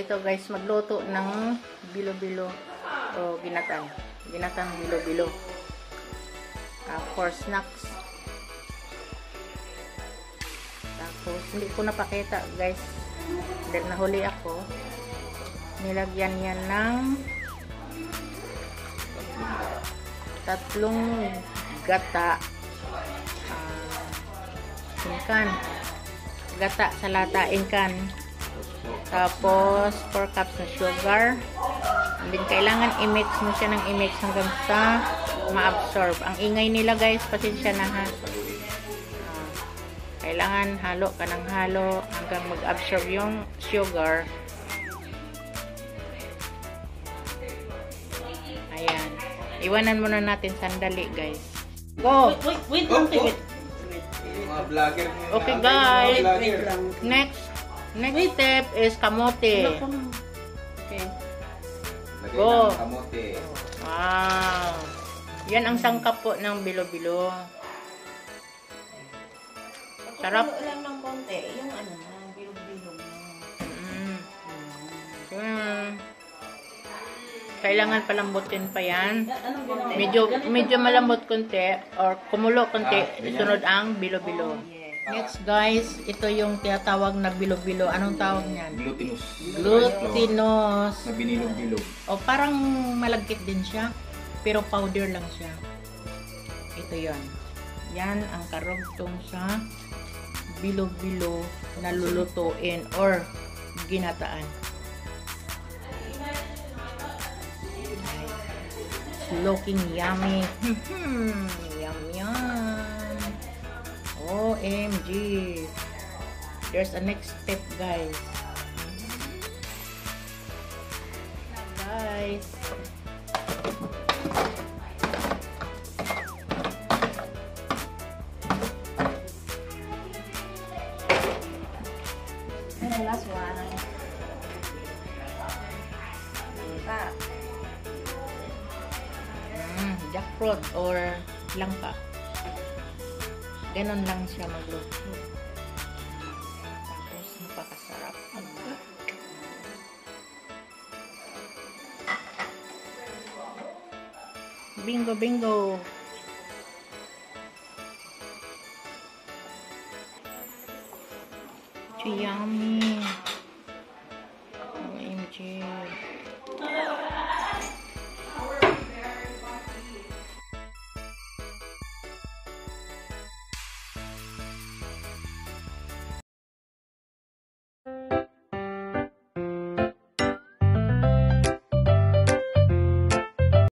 ito guys, magluto ng bilo-bilo o ginatang bilo-bilo for snacks. Tapos hindi ko napakita guys dahil nahuli ako. Nilagyan yan ng 3 gata inkan, gata sa lata inkan, tapos 4 cups na sugar. And then kailangan i-mix mo siya ng i-mix hanggang sa ma-absorb. Ang ingay nila guys, pasensya na ha. Kailangan halo ka ng halo hanggang mag-absorb yung sugar. Ayan. Iwanan muna natin sandali guys. Go! Wait lang, wait. Mga vlogger. Okay guys. Wait lang. Next step is kamote. Okay. Lagay Go. ng kamote. Wow. Yan ang sangkap po ng bilo-bilo. Sarap. Pagkulo lang ng konti, yung ano na, bilog-bilog na. Kailangan palambutin pa yan. Anong konti? Medyo malambot konti or kumulo konti, isunod ang bilo-bilo. Next guys, ito yung tinatawag na bilo-bilo. Anong tawag niyan? Glutinous. Glutinous. Na binilog-bilog. O parang malagkit din siya, pero powder lang siya. Ito yon. Yan ang karugtong sa bilo-bilo na lulutuin or ginataan. It's looking yummy. Yum yum. OMG. There's a next step guys. Guys. And the last one. Jackfruit or langka. Ganon lang siya magluto. Tapos napakasarap. Bingo, bingo. Yummy.